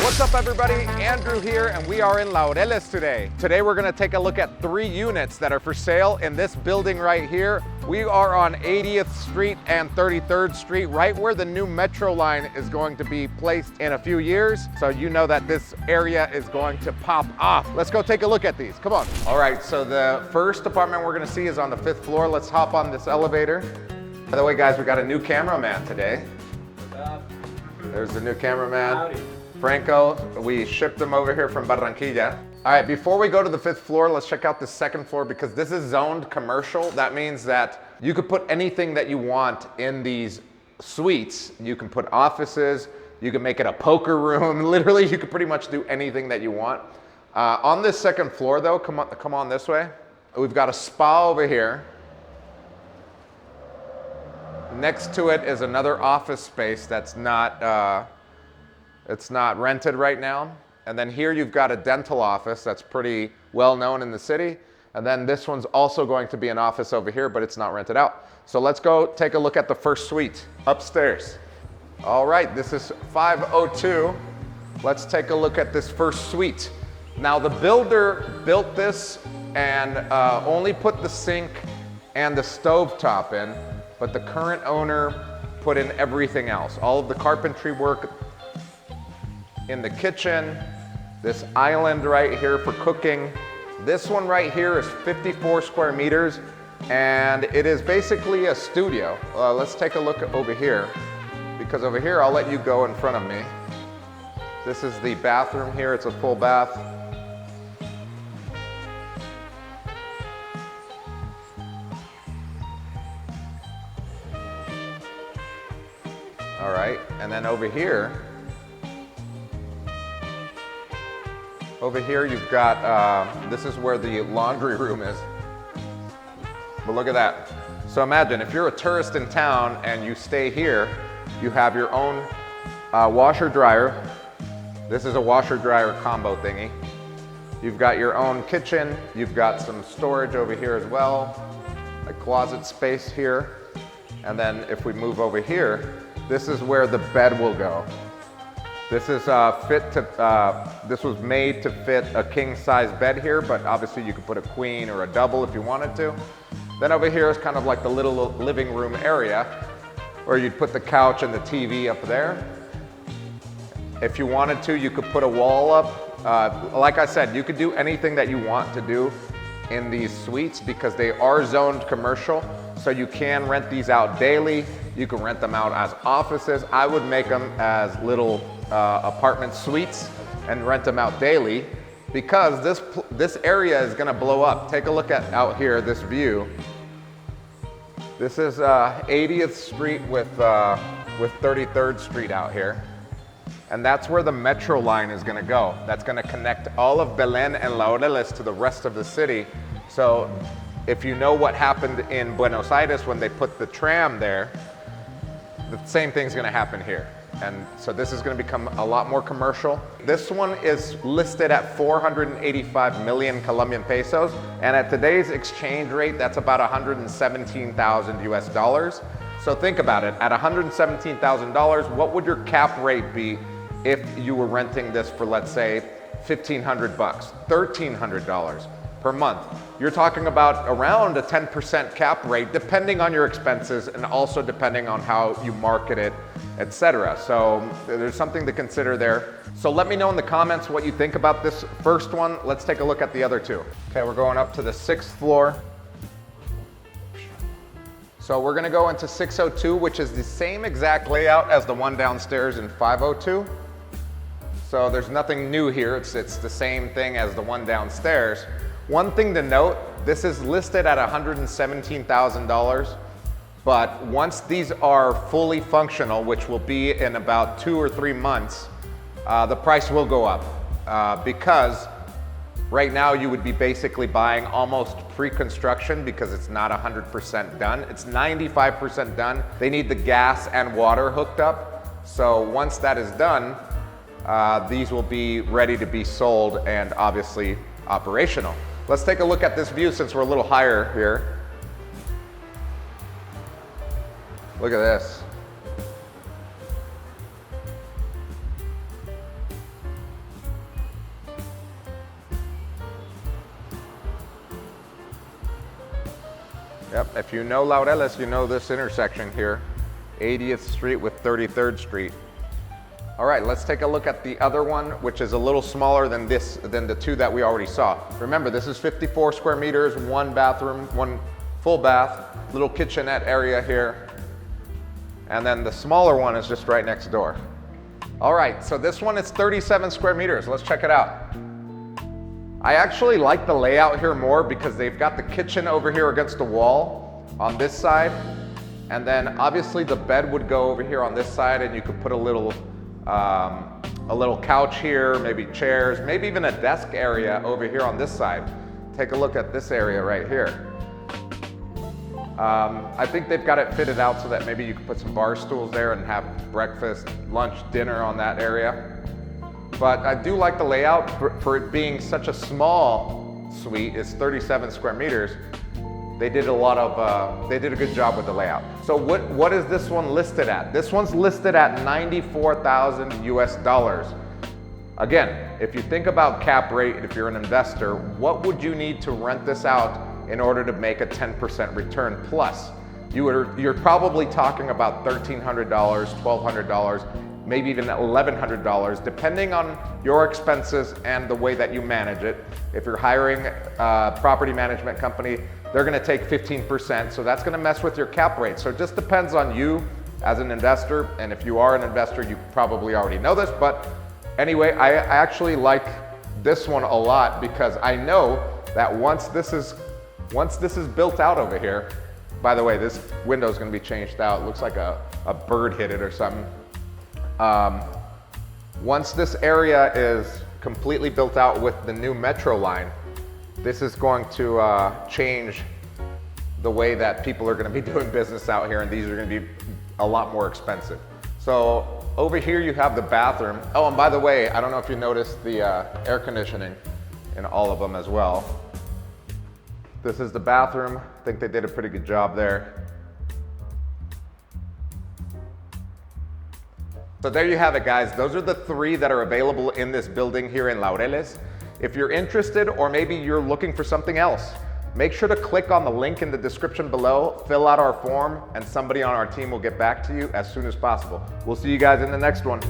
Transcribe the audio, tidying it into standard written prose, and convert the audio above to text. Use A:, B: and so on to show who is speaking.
A: What's up everybody, Andrew here, and we are in Laureles today. Today we're gonna take a look at 3 units that are for sale in this building right here. We are on 80th Street and 33rd Street, right where the new metro line is going to be placed in a few years. So you know that this area is going to pop off. Let's go take a look at these, come on. All right, so the first apartment we're gonna see is on the 5th floor. Let's hop on this elevator. By the way guys, we got a new cameraman today.
B: What's up?
A: There's the new cameraman.
B: Howdy.
A: Franco, we shipped him over here from Barranquilla. All right, before we go to the 5th floor, let's check out the 2nd floor because this is zoned commercial. That means that you could put anything that you want in these suites. You can put offices, you can make it a poker room. Literally, you could pretty much do anything that you want. On this 2nd floor though, come on this way. We've got a spa over here. Next to it is another office space that's not, it's not rented right now. And then here you've got a dental office that's pretty well known in the city. And then this one's also going to be an office over here, but it's not rented out. So let's go take a look at the first suite upstairs. All right, this is 502. Let's take a look at this first suite. Now the builder built this and only put the sink and the stove top in, but the current owner put in everything else. All of the carpentry work in the kitchen, this island right here for cooking. This one right here is 54 square meters and it is basically a studio. Let's take a look over here because over here I'll let you go in front of me. This is the bathroom here, it's a full bath. All right, and then over here you've got, this is where the laundry room is. But look at that. So imagine if you're a tourist in town and you stay here, you have your own washer dryer. This is a washer dryer combo thingy. You've got your own kitchen. You've got some storage over here as well. A closet space here. And then if we move over here, this is where the bed will go. This is this was made to fit a king size bed here, but obviously you could put a queen or a double if you wanted to. Then over here is kind of like the little living room area where you'd put the couch and the TV up there. If you wanted to, you could put a wall up. Like I said, you could do anything that you want to do in these suites because they are zoned commercial. So you can rent these out daily. You can rent them out as offices. I would make them as little apartment suites and rent them out daily because this area is gonna blow up. Take a look at out here, this view. This is 80th Street with 33rd Street out here. And that's where the metro line is gonna go. That's gonna connect all of Belén and Laureles to the rest of the city. So if you know what happened in Buenos Aires when they put the tram there, the same thing's gonna happen here. And so this is gonna become a lot more commercial. This one is listed at 485 million Colombian pesos. And at today's exchange rate, that's about 117,000 US dollars. So think about it, at $117,000, what would your cap rate be if you were renting this for, let's say, 1,500 bucks, $1,300 per month? You're talking about around a 10% cap rate, depending on your expenses and also depending on how you market it, etc. So there's something to consider there. So let me know in the comments what you think about this first one. Let's take a look at the other two. Okay, we're going up to the 6th floor. So we're gonna go into 602, which is the same exact layout as the one downstairs in 502. So there's nothing new here. It's the same thing as the one downstairs. One thing to note, this is listed at $117,000, but once these are fully functional, which will be in about 2 or 3 months, the price will go up because right now you would be basically buying almost pre-construction because it's not 100% done. It's 95% done. They need the gas and water hooked up. So once that is done, these will be ready to be sold and obviously operational. Let's take a look at this view since we're a little higher here. Look at this. Yep, if you know Laureles, you know this intersection here, 80th Street with 33rd Street. All right, let's take a look at the other one, which is a little smaller than the two that we already saw. Remember, this is 54 square meters, one bathroom, one full bath, little kitchenette area here. And then the smaller one is just right next door. All right, so this one is 37 square meters. Let's check it out. I actually like the layout here more because they've got the kitchen over here against the wall on this side. And then obviously the bed would go over here on this side, and you could put a little couch here, maybe chairs, maybe even a desk area over here on this side. Take a look at this area right here. I think they've got it fitted out so that maybe you could put some bar stools there and have breakfast, lunch, dinner on that area. But I do like the layout for it being such a small suite. It's 37 square meters. They did a good job with the layout. So what is this one listed at? This one's listed at $94,000 US. Again, if you think about cap rate, if you're an investor, what would you need to rent this out in order to make a 10% return plus? You're probably talking about $1,300, $1,200, maybe even $1,100, depending on your expenses and the way that you manage it. If you're hiring a property management company, they're gonna take 15%, so that's gonna mess with your cap rate. So it just depends on you as an investor, and if you are an investor, you probably already know this, but anyway, I actually like this one a lot because I know that once this is built out over here, by the way, this window is gonna be changed out. It looks like a bird hit it or something. Once this area is completely built out with the new metro line, this is going to change the way that people are going to be doing business out here, and these are going to be a lot more expensive. So over here you have the bathroom. Oh, and by the way, I don't know if you noticed the air conditioning in all of them as well. This is the bathroom. I think they did a pretty good job there. So there you have it, guys. Those are the three that are available in this building here in Laureles. If you're interested, or maybe you're looking for something else, make sure to click on the link in the description below, fill out our form, and somebody on our team will get back to you as soon as possible. We'll see you guys in the next one.